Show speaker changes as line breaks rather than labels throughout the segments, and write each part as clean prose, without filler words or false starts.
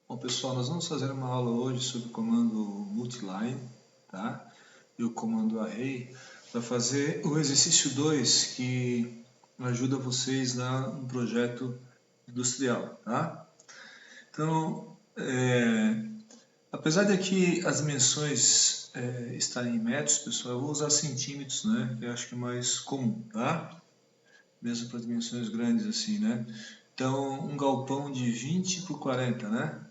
Bom, pessoal, nós vamos fazer uma aula hoje sobre o comando multiline, tá? E o comando array para fazer o exercício 2 que ajuda vocês lá no projeto industrial, tá? Então, apesar de aqui as dimensões estarem em metros, pessoal, eu vou usar centímetros, né? Que eu acho que é mais comum, tá? Mesmo para dimensões grandes assim, né? Então, um galpão de 20 por 40, né?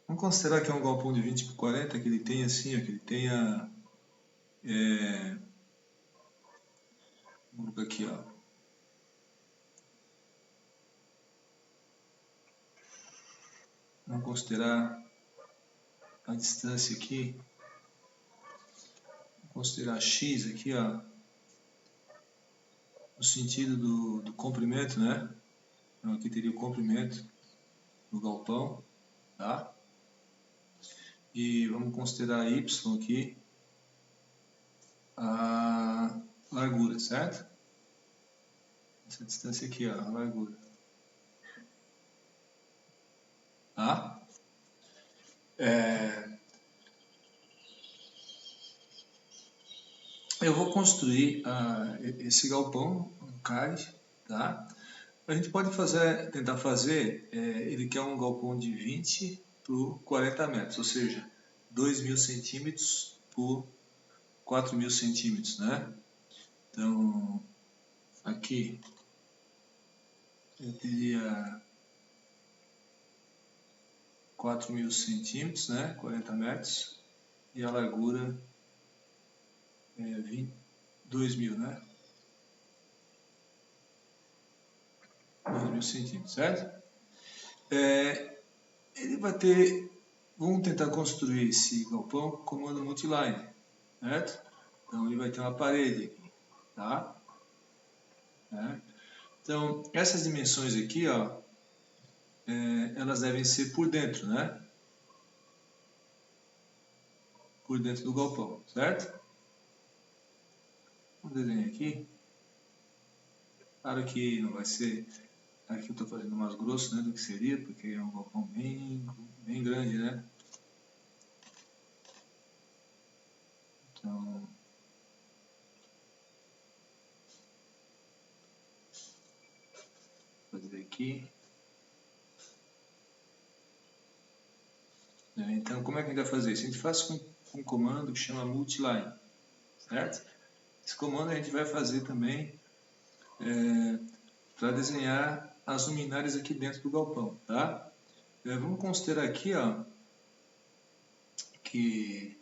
Vamos considerar que é um galpão de 20 por 40, que ele tenha assim, ó, que ele tenha, vamos colocar aqui, ó, vamos considerar a distância aqui, vamos considerar x aqui, ó, no sentido do comprimento, né? Então aqui teria o comprimento do galpão, tá? E vamos considerar y aqui, a largura, certo? Essa distância aqui, ó, a largura, tá? Eu vou construir esse galpão no CAD, tá? A gente pode tentar fazer, ele quer um galpão de 20 por 40 metros, ou seja, 2.000 centímetros por 4.000 centímetros, né? Então, aqui eu teria 4.000 centímetros, né? 40 metros, e a largura é 2.000, né? 2.000 centímetros, certo? Ele vai ter, vamos tentar construir esse galpão com comando multiline, certo? Então ele vai ter uma parede aqui, tá? Então essas dimensões aqui, ó, elas devem ser por dentro, né? Por dentro do galpão, certo? Vamos desenhar aqui. Claro que não vai ser, aqui eu estou fazendo mais grosso, né, do que seria, porque é um galpão bem grande, né? Então, vou fazer aqui. Então, como é que a gente vai fazer isso? A gente faz com um comando que chama multiline, certo? Esse comando a gente vai fazer também para desenhar as luminárias aqui dentro do galpão, tá? Vamos considerar aqui, ó, que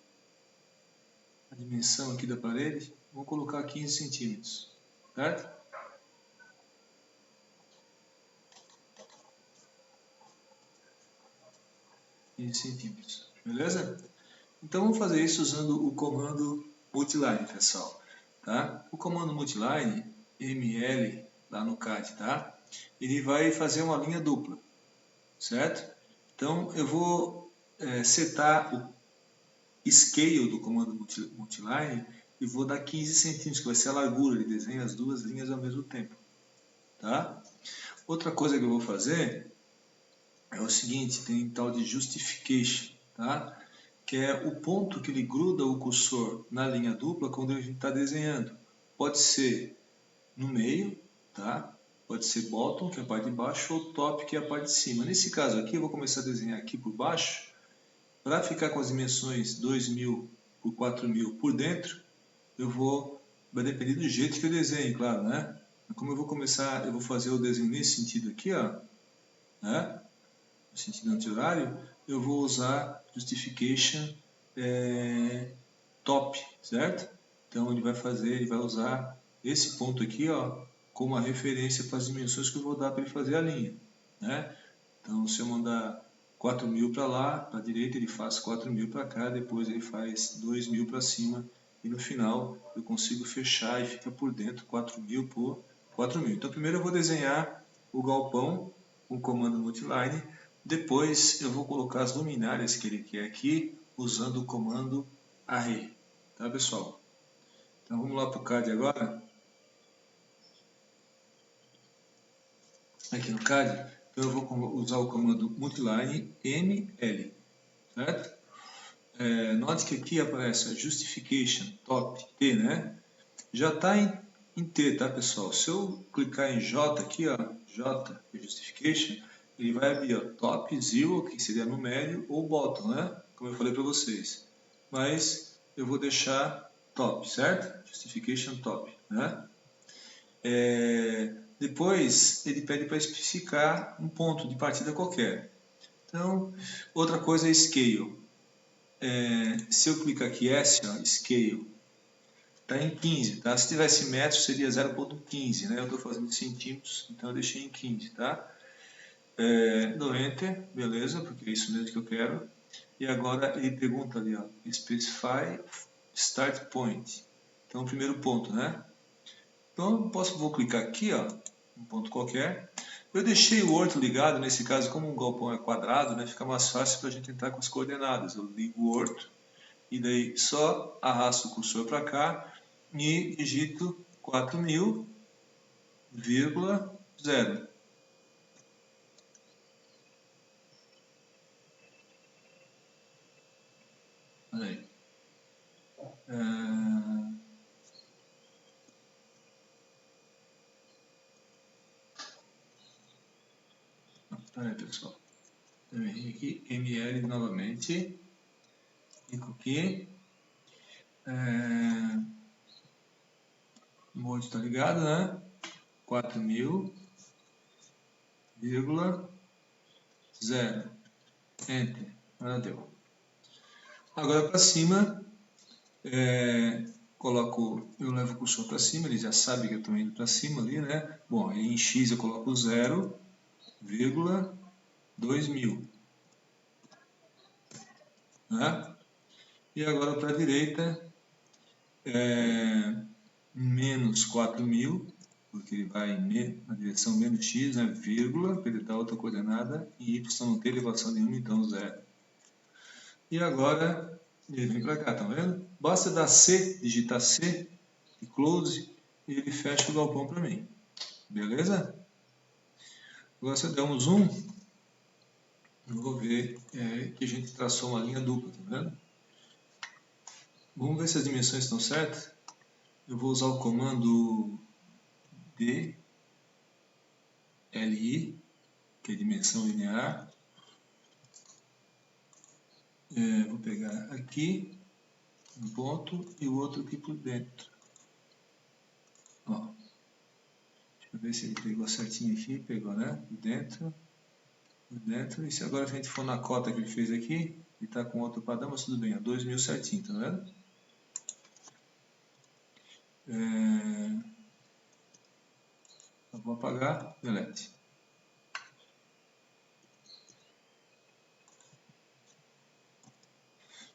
a dimensão aqui da parede, vou colocar 15 centímetros, certo? Centímetros, beleza? Então vamos fazer isso usando o comando multiline, pessoal, tá? O comando multiline, ml, lá no CAD, tá? Ele vai fazer uma linha dupla, certo? Então eu vou setar o scale do comando multiline e vou dar 15 centímetros, que vai ser a largura, ele desenha as duas linhas ao mesmo tempo, tá? Outra coisa que eu vou fazer é o seguinte, tem tal de justification, tá? Que é o ponto que ele gruda o cursor na linha dupla quando a gente está desenhando. Pode ser no meio, tá? Pode ser bottom, que é a parte de baixo, ou top, que é a parte de cima. Nesse caso aqui, eu vou começar a desenhar aqui por baixo. Para ficar com as dimensões 2.000 por 4.000 por dentro, vai depender do jeito que eu desenho, claro, né? Como eu vou fazer o desenho nesse sentido aqui, ó, né? No sentido anti-horário, eu vou usar justification top, certo? Então ele vai usar esse ponto aqui, ó, como a referência para as dimensões que eu vou dar para ele fazer a linha, né? Então se eu mandar 4.000 para lá, para a direita ele faz 4.000 para cá, depois ele faz 2.000 para cima e no final eu consigo fechar e fica por dentro 4.000 por 4.000. Então primeiro eu vou desenhar o galpão com o comando multiline, depois eu vou colocar as luminárias que ele quer aqui usando o comando array. Tá, pessoal? Então vamos lá para o CAD agora. Aqui no CAD, Então eu vou usar o comando multiline ml, certo? Note que aqui aparece a justification top T, né? Já está em T, tá, pessoal? Se eu clicar em J aqui, ó, J, justification, ele vai abrir, ó, top, zero, que seria no médio, ou bottom, né? Como eu falei para vocês. Mas eu vou deixar top, certo? Justification top, né? Depois ele pede para especificar um ponto de partida qualquer. Então, outra coisa é scale. Se eu clicar aqui S, ó, scale, está em 15, tá? Se tivesse metros seria 0,15, né? Eu estou fazendo em centímetros, então eu deixei em 15, tá? Dou Enter, beleza, porque é isso mesmo que eu quero. E agora ele pergunta ali, ó, Specify Start Point. Então, o primeiro ponto, né? Então, vou clicar aqui, ó, um ponto qualquer. Eu deixei o Orto ligado, nesse caso, como um galpão é quadrado, né? Fica mais fácil para a gente entrar com as coordenadas. Eu ligo o Orto e daí só arrasto o cursor para cá e digito 4.000,0. Olha aí. Olha aí, pessoal. Eu errei aqui, ml novamente. Clico aqui. O molde está ligado, né? 4.000,0. Enter. Agora deu. Agora para cima, eu levo o cursor para cima, ele já sabe que eu estou indo para cima ali, né? Bom, aí em X eu coloco 0,2000. Né? E agora para a direita, menos 4.000, porque ele vai na direção menos x, né, vírgula, para ele dar outra coordenada, e y não tem elevação nenhuma, então 0. E agora ele vem para cá, tá vendo? Basta dar C, digitar C, e close, e ele fecha o galpão para mim. Beleza? Agora se eu der um zoom, eu vou ver que a gente traçou uma linha dupla, tá vendo? Vamos ver se as dimensões estão certas. Eu vou usar o comando DLI, que é dimensão linear. Vou pegar aqui um ponto e o outro aqui por dentro. Ó, deixa eu ver se ele pegou certinho aqui. Pegou, né? Por dentro. Por dentro. E se agora a gente for na cota que ele fez aqui, ele está com outro padrão, mas tudo bem. 2.000 certinho, tá vendo? Eu vou apagar. Delete.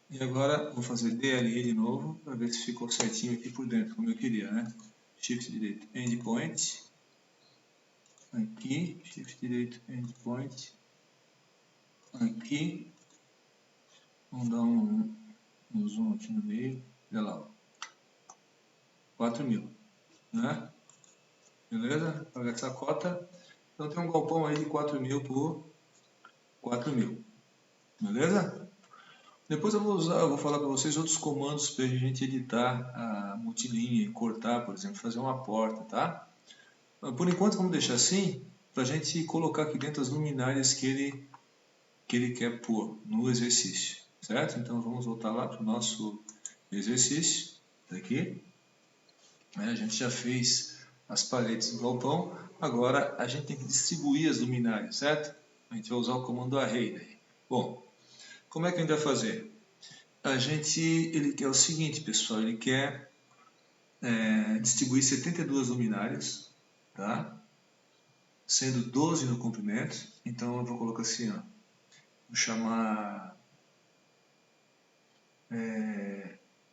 E agora vou fazer DLE de novo, para ver se ficou certinho aqui por dentro, como eu queria, né? Shift direito, Endpoint. Aqui, Shift direito, Endpoint. Aqui. Vamos dar um zoom aqui no meio. Olha lá, 4.000, né? Beleza? Pagar essa cota. Então tem um galpão aí de 4.000 por 4.000. Beleza? Depois eu vou falar para vocês outros comandos para a gente editar a multilinha e cortar, por exemplo, fazer uma porta, tá? Por enquanto vamos deixar assim, para a gente colocar aqui dentro as luminárias que ele quer pôr no exercício, certo? Então vamos voltar lá para o nosso exercício, daqui. A gente já fez as paredes do galpão, agora a gente tem que distribuir as luminárias, certo? A gente vai usar o comando array daí. Bom, como é que a gente vai fazer? Ele quer o seguinte, pessoal, ele quer distribuir 72 luminárias, tá? Sendo 12 no comprimento, então eu vou colocar assim, ó, vou chamar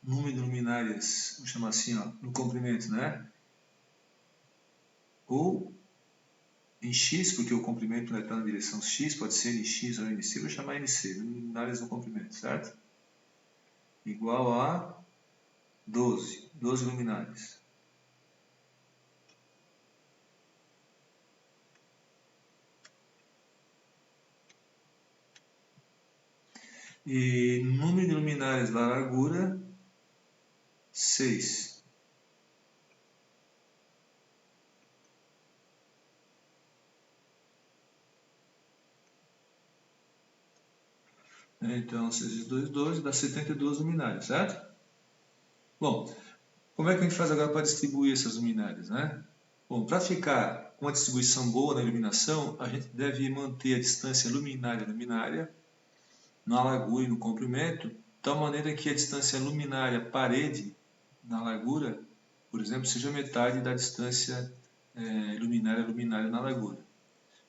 número de luminárias, vou chamar assim, ó, no comprimento, né? Ou em X, porque o comprimento vai estar na direção X, pode ser NX ou NC, vou chamar NC, luminárias no comprimento, certo? Igual a 12 luminárias. E número de luminárias da largura, 6. Então, 6 vezes 2, 12, dá 72 luminárias, certo? Bom, como é que a gente faz agora para distribuir essas luminárias, né? Bom, para ficar com uma distribuição boa na iluminação, a gente deve manter a distância luminária-luminária na largura e no comprimento, de tal maneira que a distância luminária-parede na largura, por exemplo, seja metade da distância luminária-luminária na largura.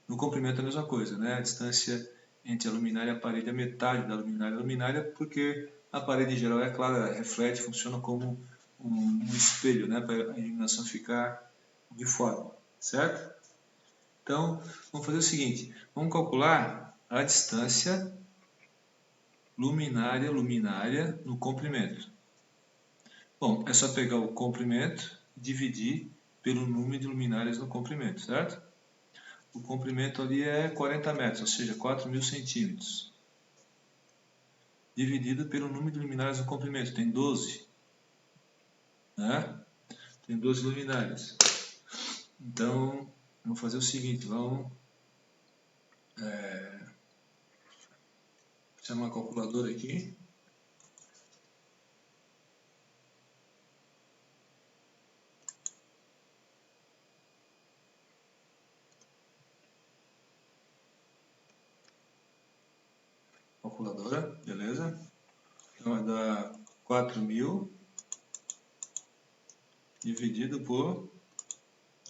No comprimento é a mesma coisa, né? A distância entre a luminária e a parede é metade da luminária-luminária, porque a parede em geral é clara, ela reflete, funciona como um espelho, né? Para a iluminação ficar uniforme, certo? Então, vamos fazer o seguinte, vamos calcular a distância luminária no comprimento. Bom, é só pegar o comprimento e dividir pelo número de luminárias no comprimento, certo? O comprimento ali é 40 metros, ou seja, 4.000 centímetros. Dividido pelo número de luminárias no comprimento, tem 12. Né? Tem 12 luminárias. Então, vamos fazer o seguinte, vamos chamar uma calculadora aqui. Calculadora, beleza? Então vai dar 4.000 dividido por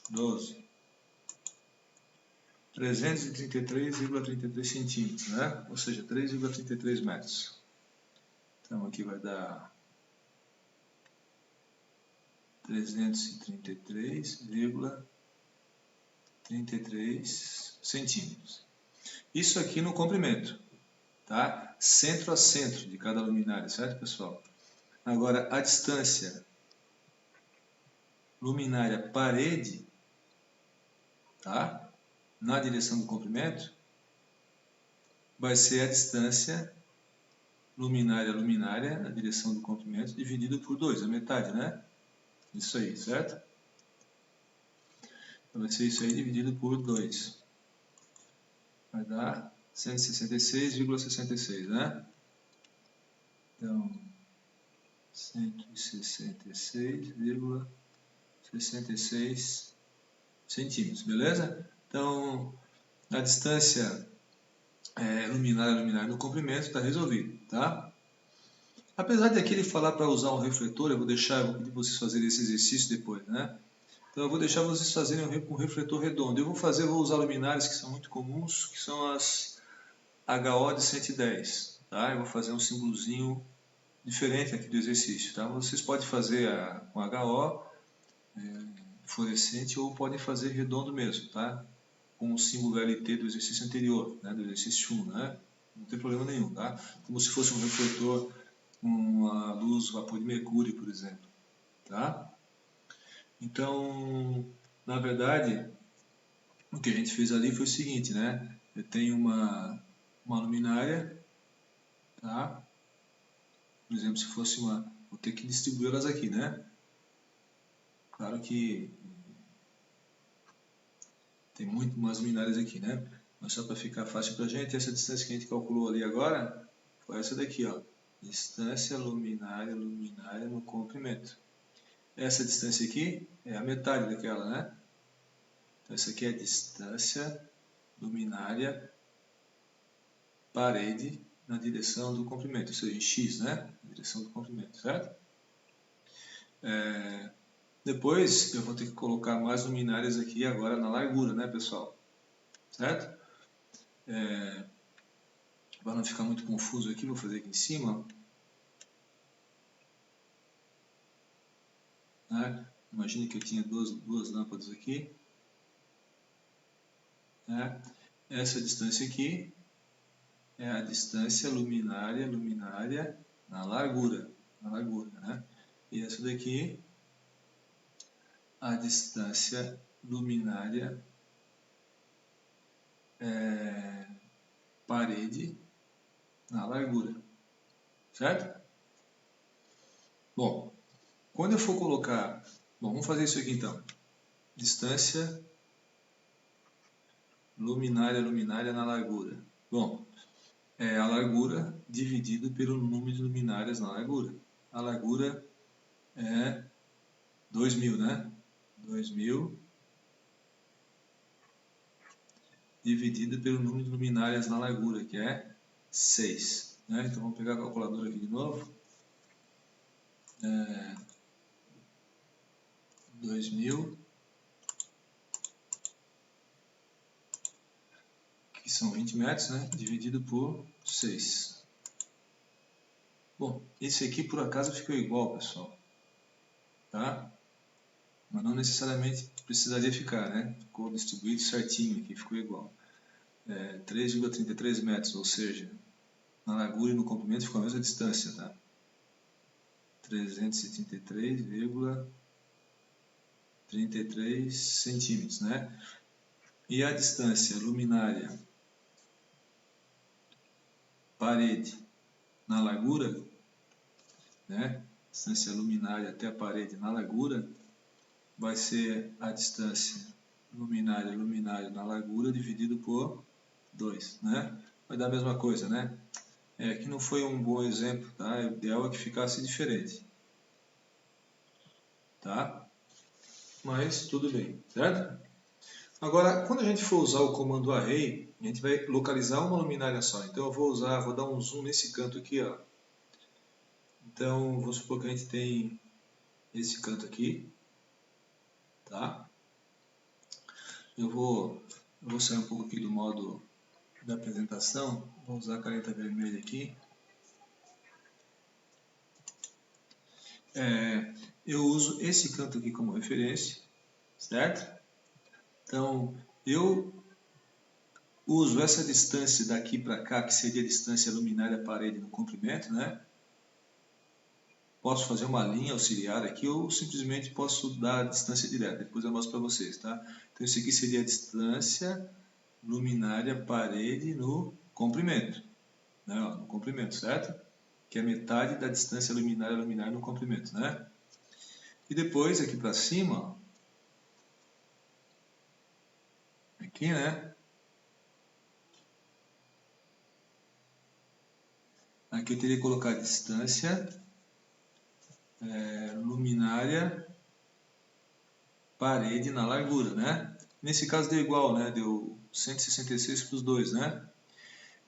12. 333,33 centímetros, né? Ou seja, 3,33 metros. Então aqui vai dar 333,33 centímetros. Isso aqui no comprimento, tá? Centro a centro de cada luminária, certo, pessoal? Agora, a distância luminária parede, tá? Na direção do comprimento, vai ser a distância luminária na direção do comprimento dividido por 2, a metade, né? Isso aí, certo? Então vai ser isso aí dividido por 2. Vai dar 166,66, né? Então, 166,66 centímetros, beleza? Então, a distância luminária no comprimento está resolvido, tá? Apesar de aqui ele falar para usar um refletor, eu vou pedir vocês fazerem esse exercício depois, né? Então eu vou deixar vocês fazerem um refletor redondo. Eu vou usar luminárias que são muito comuns, que são as HO de 110, tá? Eu vou fazer um símbolozinho diferente aqui do exercício, tá? Vocês podem fazer com HO fluorescente ou podem fazer redondo mesmo, tá? Com o símbolo LT do exercício anterior, né? Do exercício 1, né? Não tem problema nenhum, tá? Como se fosse um refletor com uma luz vapor de mercúrio, por exemplo, tá? Então, na verdade, o que a gente fez ali foi o seguinte, né? Eu tenho uma luminária, tá? Por exemplo, se fosse vou ter que distribuir elas aqui, né? Claro que tem muito mais luminárias aqui, né? Mas só para ficar fácil para a gente, essa distância que a gente calculou ali agora foi essa daqui, ó. Distância luminária no comprimento. Essa distância aqui é a metade daquela, né? Então, essa aqui é a distância luminária parede na direção do comprimento, ou seja, em x, né? Na direção do comprimento, certo? Depois eu vou ter que colocar mais luminárias aqui agora na largura, né, pessoal? Certo? Para não ficar muito confuso aqui, vou fazer aqui em cima. Né? Imagine que eu tinha duas lâmpadas aqui. Né? Essa distância aqui é a distância luminária na largura, né? E essa daqui a distância luminária parede na largura, certo? Bom, quando eu for colocar... Bom, vamos fazer isso aqui então. Distância luminária na largura. Bom, é a largura dividido pelo número de luminárias na largura. A largura é 2000, né? 2000 dividido pelo número de luminárias na largura, que é 6. Né? Então vamos pegar a calculadora aqui de novo. 2000, que são 20 metros, né? Dividido por 6. Bom, esse aqui por acaso ficou igual, pessoal. Tá? Mas não necessariamente precisaria ficar, né? Ficou distribuído certinho aqui, ficou igual. 3,33 metros, ou seja, na largura e no comprimento ficou a mesma distância, tá? 373,33 centímetros, né? E a distância luminária parede na largura, né? Distância luminária até a parede na largura vai ser a distância luminária na largura dividido por 2, né? Vai dar a mesma coisa, né? Aqui não foi um bom exemplo, tá? O ideal é que ficasse diferente, tá? Mas tudo bem, certo? Agora, quando a gente for usar o comando array, a gente vai localizar uma luminária só. Então eu vou dar um zoom nesse canto aqui, ó. Então, vou supor que a gente tem esse canto aqui, tá? Eu vou sair um pouco aqui do modo da apresentação, vou usar a caneta vermelha aqui. Eu uso esse canto aqui como referência, certo? Então, eu uso essa distância daqui para cá, que seria a distância luminária parede no comprimento, né? Posso fazer uma linha auxiliar aqui ou simplesmente posso dar a distância direta, depois eu mostro para vocês, tá? Então, isso aqui seria a distância luminária parede no comprimento, né? No comprimento, certo? Que é metade da distância luminária no comprimento, né? E depois, aqui para cima, ó, aqui, né? Aqui eu teria que colocar a distância luminária parede na largura, né? Nesse caso deu igual, né? Deu 166 para os dois, né?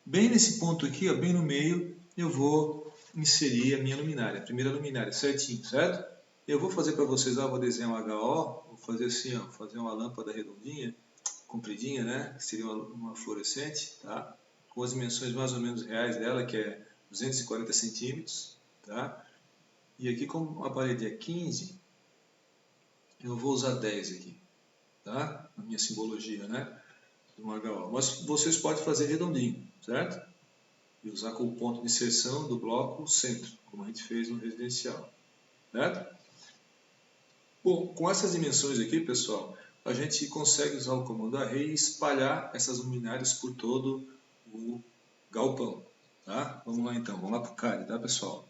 Bem nesse ponto aqui, ó, bem no meio, eu vou inserir a minha luminária, a primeira luminária, certinho, certo? Eu vou fazer para vocês, ó, vou desenhar um HO, vou fazer assim, ó, fazer uma lâmpada redondinha, compridinha, né? Que seria uma fluorescente, tá? Com as dimensões mais ou menos reais dela, que é 240 centímetros, tá? E aqui, como a parede é 15, eu vou usar 10 aqui, tá? Na minha simbologia, né? De um HO. Mas vocês podem fazer redondinho, certo? E usar como ponto de inserção do bloco o centro, como a gente fez no residencial, certo? Bom, com essas dimensões aqui, pessoal, a gente consegue usar o comando array e espalhar essas luminárias por todo o galpão, tá? Vamos lá então, vamos lá para o CAD, tá, pessoal?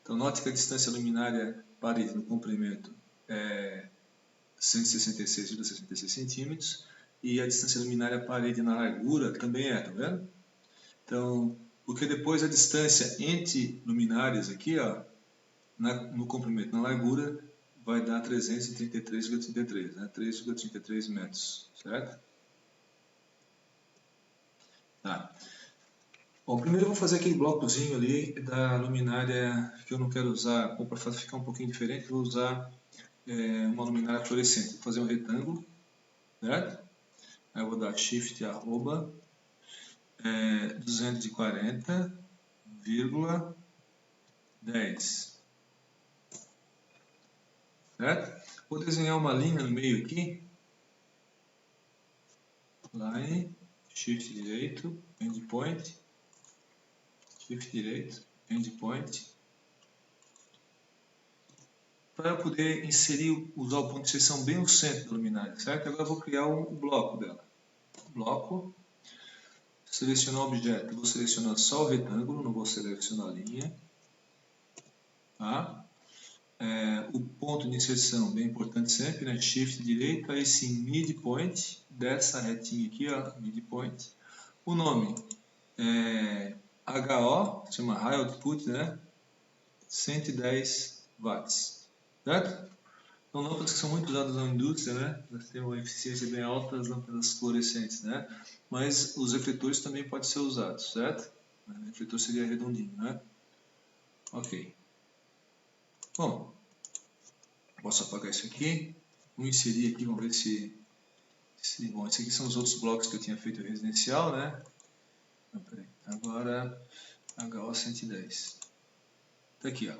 Então, note que a distância luminária parede no comprimento é 166,66 centímetros e a distância luminária parede na largura também tá vendo? Então, porque depois a distância entre luminárias aqui, ó, no comprimento na largura, vai dar 333,33, né? 3,33 metros, certo? Tá. Bom, primeiro eu vou fazer aquele blocozinho ali da luminária que eu não quero usar, ou para ficar um pouquinho diferente, vou usar uma luminária fluorescente. Vou fazer um retângulo, certo? Aí eu vou dar shift arroba 240,10, certo? Vou desenhar uma linha no meio aqui, line, shift direito, endpoint, shift direito, endpoint, para eu poder inserir, usar o ponto de inserção bem no centro da luminária, certo? Agora eu vou criar um bloco dela. Bloco Selecionar o objeto, vou selecionar só o retângulo, não vou selecionar a linha. Tá? O ponto de inserção, bem importante sempre, né? Shift direito, a esse midpoint, dessa retinha aqui, ó, midpoint. O nome é HO, chama High Output, né? 110 watts, certo? São lâmpadas que são muito usadas na indústria, né? Elas têm uma eficiência bem alta, as lâmpadas fluorescentes, né? Mas os refletores também podem ser usados, certo? O refletor seria redondinho, né? Ok. Bom, posso apagar isso aqui. Vou inserir aqui, vamos ver se... Bom, esses aqui são os outros blocos que eu tinha feito residencial, né? Não, peraí. Agora, HO 110. Tá aqui, ó.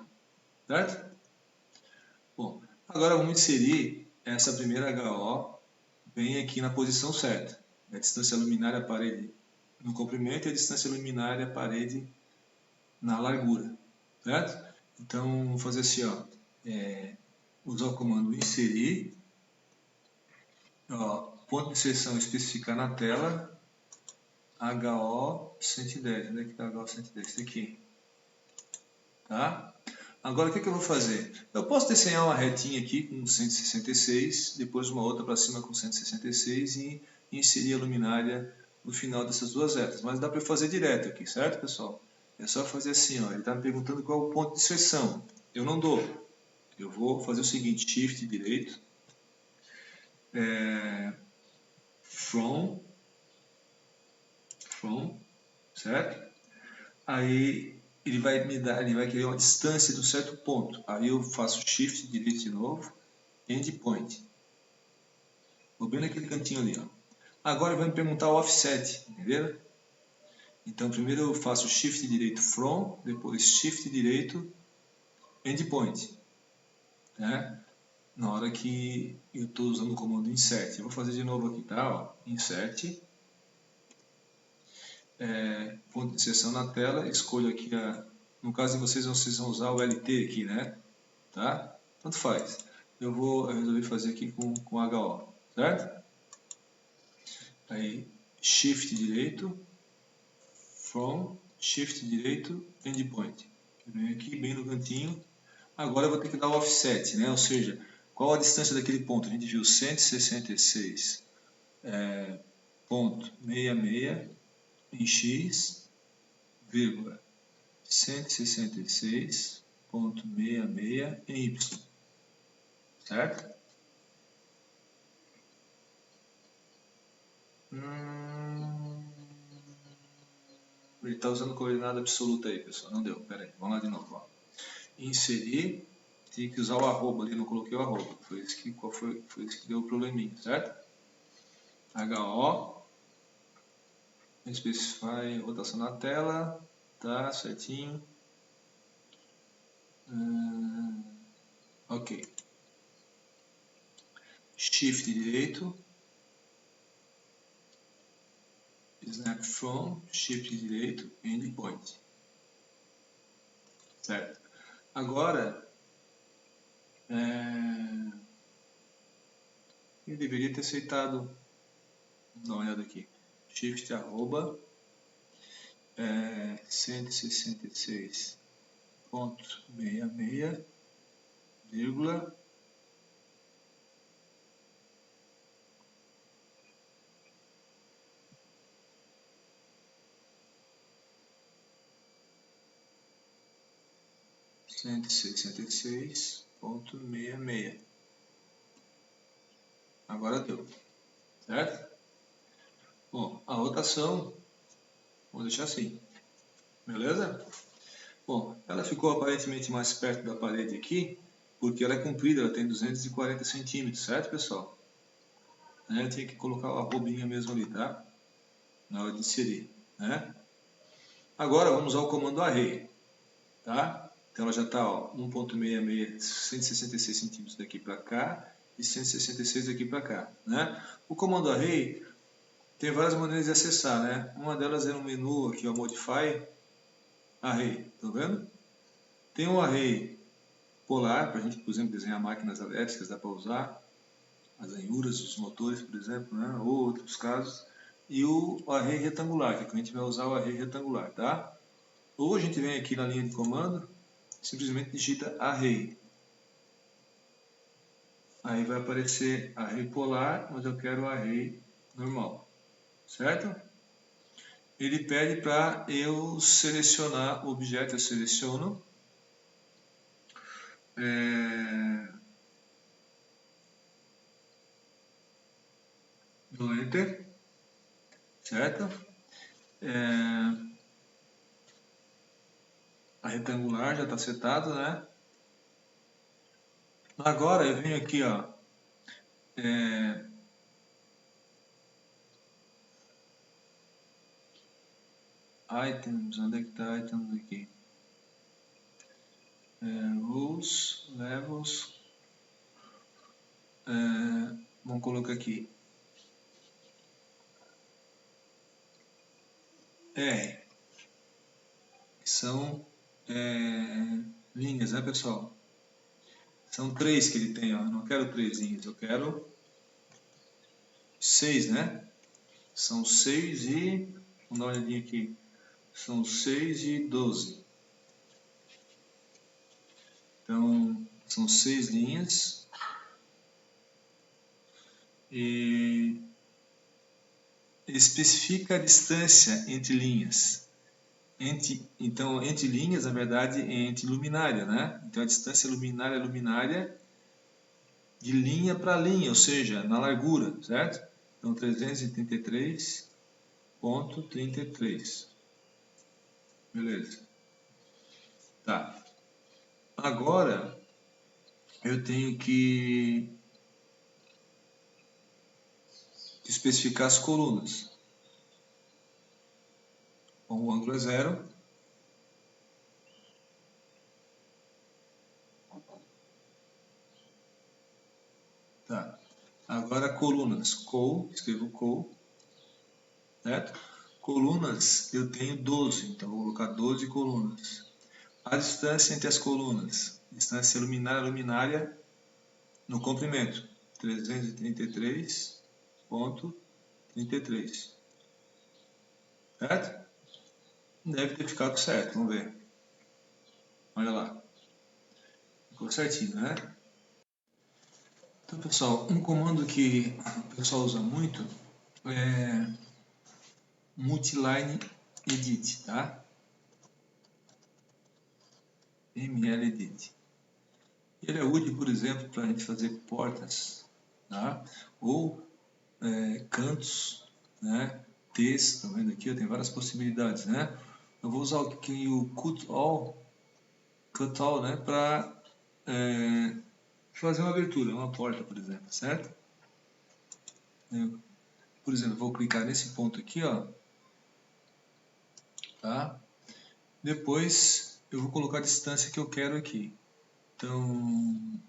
Certo? Bom, agora vamos inserir essa primeira HO bem aqui na posição certa. A distância luminária à parede no comprimento e a distância luminária à parede na largura. Certo? Então, vou fazer assim, ó. Usar o comando inserir. Ó, ponto de inserção especificar na tela. HO 110. Onde é que está HO 110? Esse aqui. Tá? Agora, o que eu vou fazer? Eu posso desenhar uma retinha aqui com 166, depois uma outra para cima com 166 e inserir a luminária no final dessas duas retas. Mas dá para eu fazer direto aqui, certo, pessoal? É só fazer assim, ó. Ele está me perguntando qual é o ponto de inserção. Eu não dou. Eu vou fazer o seguinte, Shift direito, from, certo? Aí ele vai me dar, ele vai querer uma distância de um certo ponto. Aí eu faço Shift direito de novo, endpoint. Vou bem naquele cantinho ali, ó. Agora ele vai me perguntar o offset, entenderam? Então primeiro eu faço Shift direito from, depois Shift direito endpoint, né? Na hora que eu estou usando o comando insert. Eu vou fazer de novo aqui, tá? Ó, insert, ponto de inserção na tela, escolho aqui no caso de vocês vão usar o LT aqui, né? Tá? Tanto faz. Eu resolvi fazer aqui com HO, certo? Aí Shift direito, from, Shift direito, endpoint. Eu venho aqui bem no cantinho. Agora eu vou ter que dar o offset, né? Ou seja, qual a distância daquele ponto? A gente viu 166 ponto 66 em x, vírgula 166.66 em y, certo? Ele está usando coordenada absoluta aí, pessoal. Não deu. Pera aí. Vamos lá de novo. Ó. Inserir. Tinha que usar o arroba ali. Não coloquei o arroba. Foi isso que deu o probleminha, certo? HO. Specify rotação na tela. Tá certinho. Ok. Shift direito. Snap from, Shift direito, endpoint. Certo. Agora, eu deveria ter aceitado, dá uma olhada aqui, Shift arroba 166.66, vírgula 166.66. Agora deu, certo? Bom, a rotação, vou deixar assim, beleza? Bom, ela ficou aparentemente mais perto da parede aqui, porque ela é comprida, ela tem 240 centímetros, certo, pessoal? Eu tenho que colocar a arrobinha mesmo ali, tá? Na hora de inserir, né? Agora vamos ao comando array, tá? Então ela já está 1.66, 166 centímetros daqui para cá e 166 daqui para cá, né? O comando array tem várias maneiras de acessar, né? Uma delas é no menu aqui, o Modify Array, tá vendo? Tem um array polar, para a gente, por exemplo, desenhar máquinas elétricas, dá para usar as ranhuras, os motores, por exemplo, né? Ou outros casos. e o array retangular, que é que a gente vai usar o array retangular, tá? Ou a gente vem aqui na linha de comando, simplesmente digita array. Aí vai aparecer array polar, mas eu quero o array normal, certo? Ele pede para eu selecionar o objeto, eu seleciono. Dou Enter, certo? A retangular já está setado, né? Agora eu venho aqui, ó, items, onde é que está items aqui? Rules, levels, vamos colocar aqui R, que são linhas, né, pessoal? São 3 que ele tem, ó. Eu não quero 3 linhas, eu quero 6, né? São 6 e... Vamos dar uma olhadinha aqui. São 6 e 12. Então, são 6 linhas. E ele especifica a distância entre linhas. Então, entre linhas, na verdade, é entre luminária, né? Então, a distância luminária a luminária de linha para linha, ou seja, na largura, certo? Então, 333,33. Beleza. Tá. Agora, eu tenho que especificar as colunas. Bom, o ângulo é 0. Tá. Agora, colunas. Escrevo col, certo? Colunas, eu tenho 12, então vou colocar 12 colunas. A distância entre as colunas, distância luminária a luminária no comprimento, 333,33. Certo? Deve ter ficado certo, vamos ver. Olha lá. Ficou certinho, né? Então, pessoal, um comando que o pessoal usa muito é multiline edit, tá? mledit. Ele é útil, por exemplo, para a gente fazer portas, tá? Ou cantos, né? Texto, tá vendo aqui? Tem várias possibilidades, né? Eu vou usar aqui o cut all, né? Para fazer uma abertura, uma porta, por exemplo, certo? Por exemplo, vou clicar nesse ponto aqui, ó, tá? Depois eu vou colocar a distância que eu quero aqui. Então,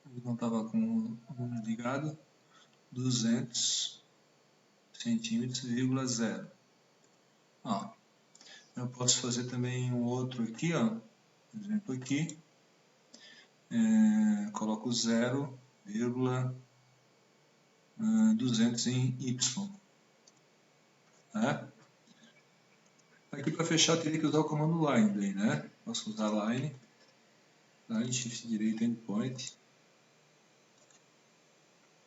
eu não estava com o número ligado, 200 centímetros, vírgula 0. Ó, eu posso fazer também um outro aqui, ó, por exemplo aqui, coloco 0,200 em Y. Tá? Aqui para fechar teria que usar o comando line daí, né? Posso usar line shift direito endpoint.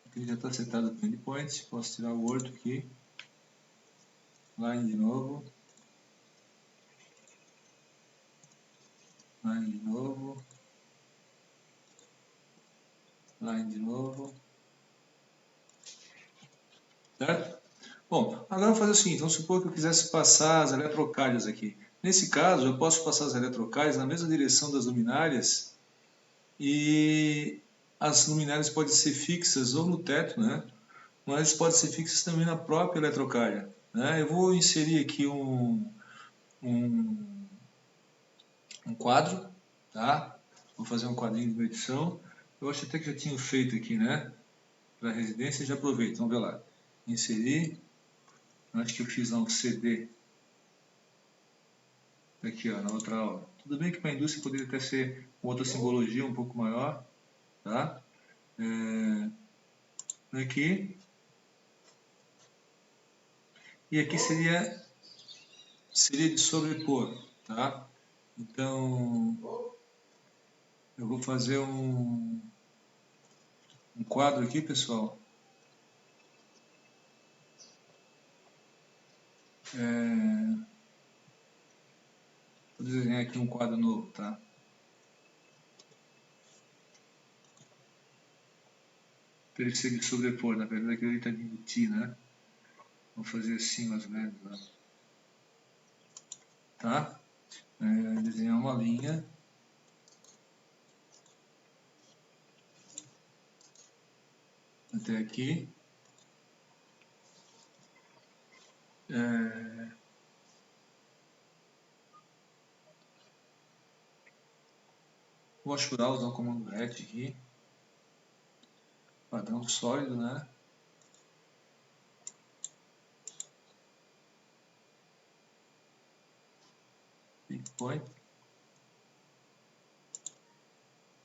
Aqui já está setado o endpoint, posso tirar o word aqui, line de novo, line de novo, line de novo, certo? Bom, agora eu vou fazer o seguinte, vamos supor que eu quisesse passar as eletrocálias aqui. Nesse caso, eu posso passar as eletrocálias na mesma direção das luminárias e as luminárias podem ser fixas ou no teto, né? Mas podem ser fixas também na própria eletrocália, né? Eu vou inserir aqui um quadro, tá? Vou fazer um quadrinho de medição. Eu acho até que já tinha feito aqui, né? Para residência, já aproveito. Vamos ver lá. Inserir. Acho que eu fiz lá um CD. Aqui, ó, na outra aula. Tudo bem que para a indústria poderia até ser com outra simbologia um pouco maior, tá? aqui. E aqui seria de sobrepor, tá? Então, eu vou fazer um quadro aqui, pessoal. Vou desenhar aqui um quadro novo, tá? Para ele ser de sobrepor, na verdade aqui ele está de embutir, né? Vou fazer assim mais ou menos, né? Tá? Desenhar uma linha. Até aqui. Vou ascurar, usar o comando RET aqui. Padrão sólido, né? Midpoint.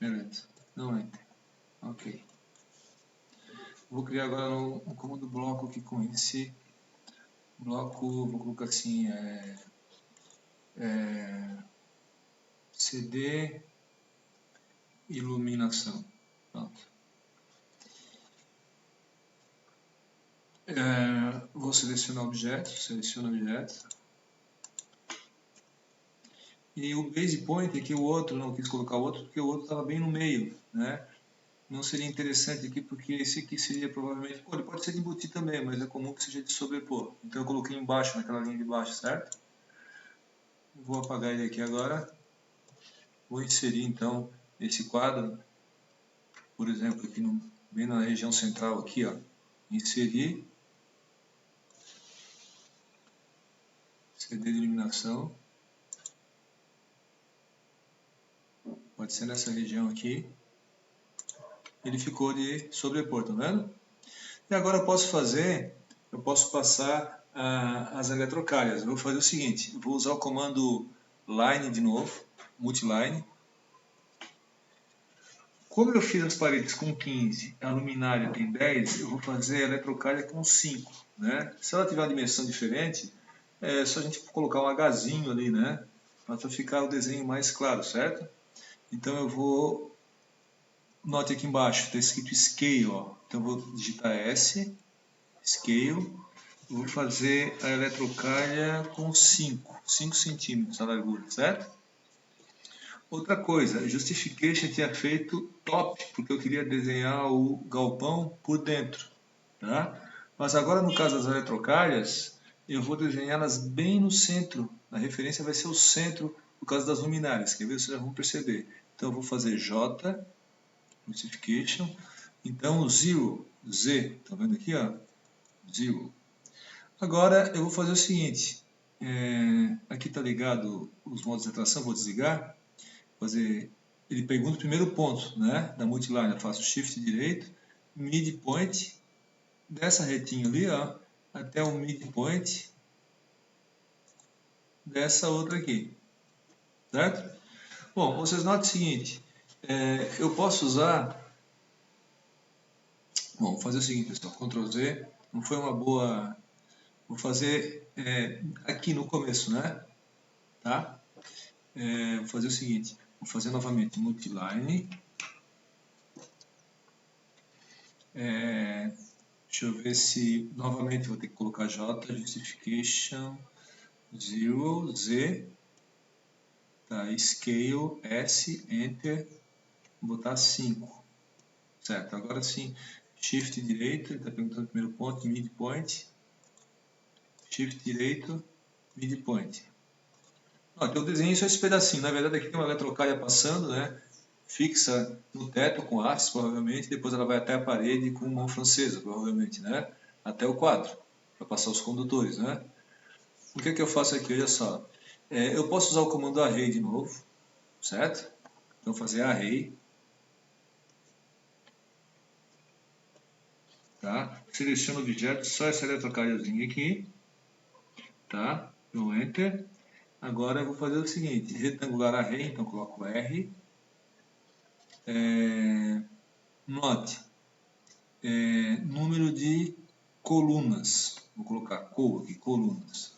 Beleza. Não entra. Ok. Vou criar agora um comando bloco aqui com esse bloco, vou colocar assim, CD iluminação. Pronto. Vou selecionar objeto, seleciono objeto. E o base point aqui, o outro, não quis colocar o outro porque o outro estava bem no meio, né? Não seria interessante aqui porque esse aqui seria provavelmente, ele pode ser de embutir também, mas é comum que seja de sobrepor. Então eu coloquei embaixo, naquela linha de baixo, certo? Vou apagar ele aqui agora. Vou inserir então esse quadro, por exemplo, aqui bem na região central aqui, ó. Inserir CD de iluminação. Pode ser nessa região aqui. Ele ficou de sobrepor, tá vendo? E agora eu posso passar as eletrocalhas. Eu vou fazer o seguinte, eu vou usar o comando line de novo, multiline. Como eu fiz as paredes com 15, a luminária tem 10, eu vou fazer a eletrocalha com 5. Né? Se ela tiver uma dimensão diferente, é só a gente colocar um Hzinho ali, né? Para ficar o desenho mais claro, certo? Então eu vou... Note aqui embaixo, está escrito Scale. Ó. Então eu vou digitar S, Scale. Vou fazer a eletrocalha com 5 centímetros a largura, certo? Outra coisa, Justification tinha feito top, porque eu queria desenhar o galpão por dentro, tá? Mas agora no caso das eletrocalhas, eu vou desenhá-las bem no centro. A referência vai ser o centro por causa das luminárias, quer ver? Vocês já vão perceber. Então eu vou fazer J, Justification, então o Zero, Z, tá vendo aqui, ó? Zero. Agora eu vou fazer o seguinte, aqui está ligado os modos de atração, vou desligar, ele pergunta o primeiro ponto, né, da multiline, eu faço Shift direito, midpoint, dessa retinha ali, ó, até o midpoint dessa outra aqui, certo? Bom, vocês notem o seguinte, eu posso usar, bom, vou fazer o seguinte, pessoal, Ctrl Z, não foi uma boa, vou fazer aqui no começo, né, tá? Vou fazer o seguinte, vou fazer novamente multiline. Deixa eu ver se novamente vou ter que colocar J, Justification, Zero, Z, tá, Scale, S, Enter, vou botar 5. Certo, agora sim, Shift direito, ele está perguntando o primeiro ponto, midpoint, Shift direito, midpoint. Então eu desenhei só esse pedacinho, na verdade aqui tem uma eletrocalha passando, né? Fixa no teto com hastes, provavelmente, depois ela vai até a parede com mão francesa, provavelmente, né? Até o quadro, para passar os condutores, né? O que é que eu faço aqui? Olha só. Eu posso usar o comando array de novo, certo? Então fazer array, tá? Seleciono o objeto, só essa eletrocalhazinha aqui, tá? No Enter. Agora eu vou fazer o seguinte, retangular array, então coloco R, Note, número de colunas. Vou colocar aqui, colunas.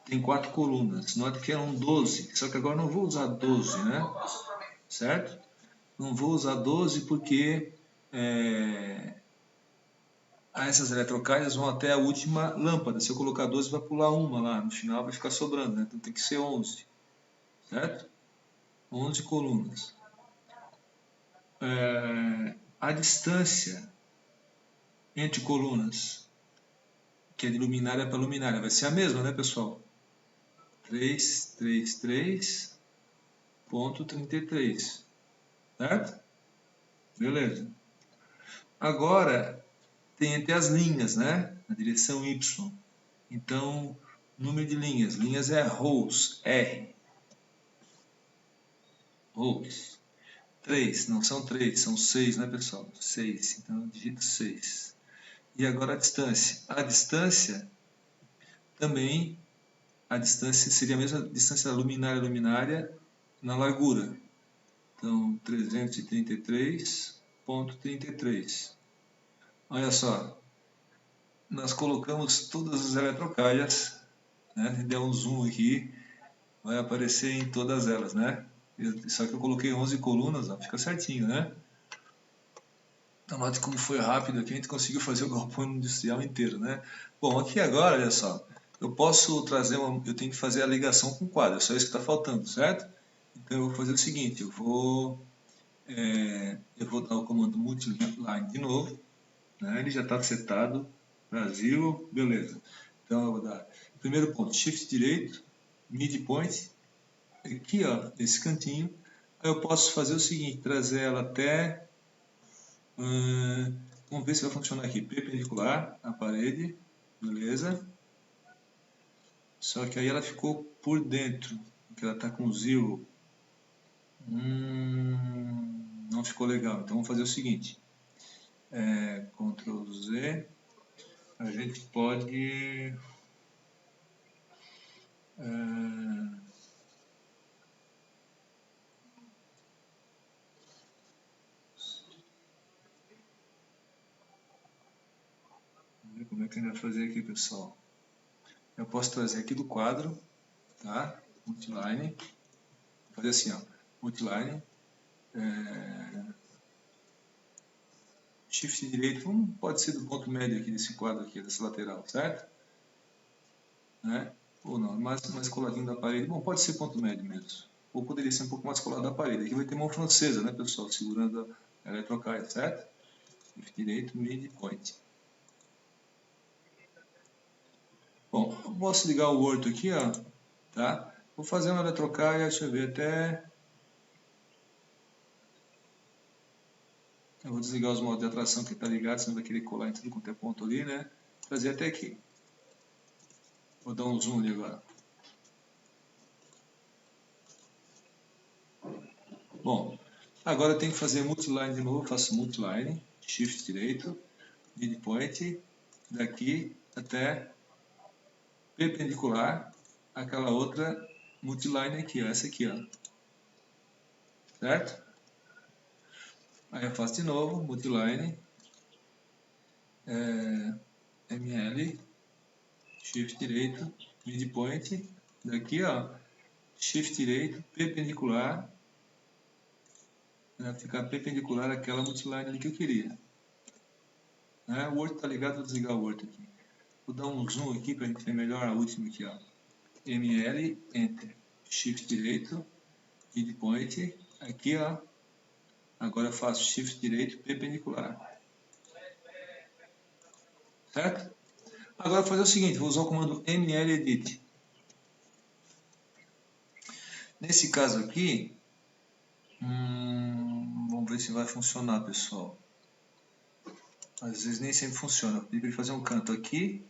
Tem 4 colunas. Note que eram 12, só que agora não vou usar 12, né? Certo? Não vou usar 12 porque essas eletrocargas vão até a última lâmpada. Se eu colocar 12, vai pular uma lá. No final vai ficar sobrando, né? Então tem que ser 11. Certo? 11 colunas. A distância entre colunas, que é de luminária para luminária, vai ser a mesma, né, pessoal? 333.33. Certo? Beleza. Agora, tem entre as linhas, né? Na direção Y. Então, número de linhas. Linhas é rows, R. Rows. 3, não são 3, são 6, né, pessoal? 6, então eu digito 6. E agora a distância. A distância também, a distância seria a mesma distância da luminária a luminária na largura. Então, 333.33. Olha só, nós colocamos todas as eletrocalhas, né? Se der um zoom aqui, vai aparecer em todas elas, né? Só que eu coloquei 11 colunas, ó, fica certinho, né? Então, note como foi rápido aqui, a gente conseguiu fazer o galpão industrial inteiro, né? Bom, aqui agora, olha só, eu posso trazer eu tenho que fazer a ligação com o quadro, é só isso que está faltando, certo? Então eu vou fazer o seguinte, eu vou dar o comando multiline de novo, né? Ele já está setado, Brasil, beleza. Então eu vou dar, primeiro ponto, Shift direito, midpoint, aqui ó, nesse cantinho, aí eu posso fazer o seguinte, trazer ela até, vamos ver se vai funcionar aqui, perpendicular à parede, beleza. Só que aí ela ficou por dentro, porque ela está com zero. Não ficou legal, então vamos fazer o seguinte, Ctrl Z, a gente pode vamos ver como é que a gente vai fazer aqui, pessoal. Eu posso trazer aqui do quadro, tá? Multiline, vou fazer assim, ó, multiline, Shift direito, pode ser do ponto médio aqui desse quadro aqui, dessa lateral, certo? Né? Ou não, mais coladinho da parede, bom, pode ser ponto médio mesmo. Ou poderia ser um pouco mais colado da parede. Aqui vai ter mão francesa, né, pessoal, segurando a eletrocaia, certo? Shift direito, midpoint. Bom, eu posso ligar o Word aqui, ó, tá? Vou fazer uma eletrocaia, deixa eu ver até... Eu vou desligar os modos de atração que está ligado, senão vai querer colar em tudo quanto é ponto ali, né? Trazer até aqui. Vou dar um zoom ali agora. Bom, agora eu tenho que fazer multiline de novo, faço multiline, shift direito, midpoint, daqui até perpendicular àquela outra multiline aqui, ó, essa aqui, ó. Certo? Aí eu faço de novo, multiline, ML, shift direito, midpoint, daqui, ó, shift direito, perpendicular, né, ficar perpendicular àquela multiline ali que eu queria. Né? O Word está ligado, vou desligar o Word aqui. Vou dar um zoom aqui para a gente ver melhor a última aqui, ó. ML, Enter, Shift direito, midpoint, aqui, ó. Agora eu faço Shift direito, perpendicular. Certo? Agora eu vou fazer o seguinte, vou usar o comando mledit. Nesse caso aqui, vamos ver se vai funcionar, pessoal. Às vezes nem sempre funciona. Eu pedi para ele fazer um canto aqui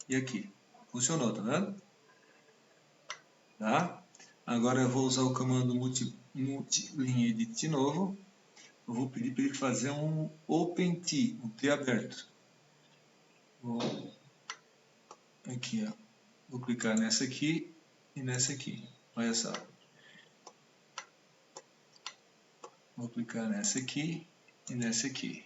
e aqui. Funcionou, tá vendo? Tá? Agora eu vou usar o comando multiline edit de novo. Eu vou pedir para ele fazer um Open T, um T aberto. Aqui, ó. Vou clicar nessa aqui e nessa aqui. Olha só. Vou clicar nessa aqui e nessa aqui.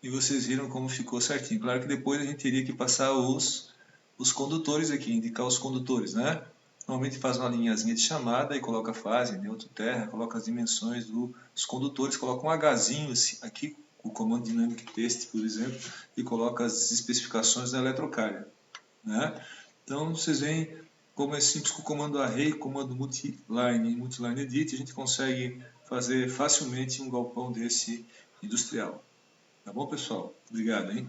E vocês viram como ficou certinho. Claro que depois a gente teria que passar os condutores aqui, indicar os condutores, né? Normalmente faz uma linhazinha de chamada e coloca a fase, neutro, terra, coloca as dimensões dos condutores, coloca um Hzinho aqui, o comando dynamic test, por exemplo, e coloca as especificações da eletrocarga, né? Então vocês veem como é simples com o comando array, comando multiline e multiline edit, a gente consegue fazer facilmente um galpão desse industrial. Tá bom, pessoal? Obrigado, hein?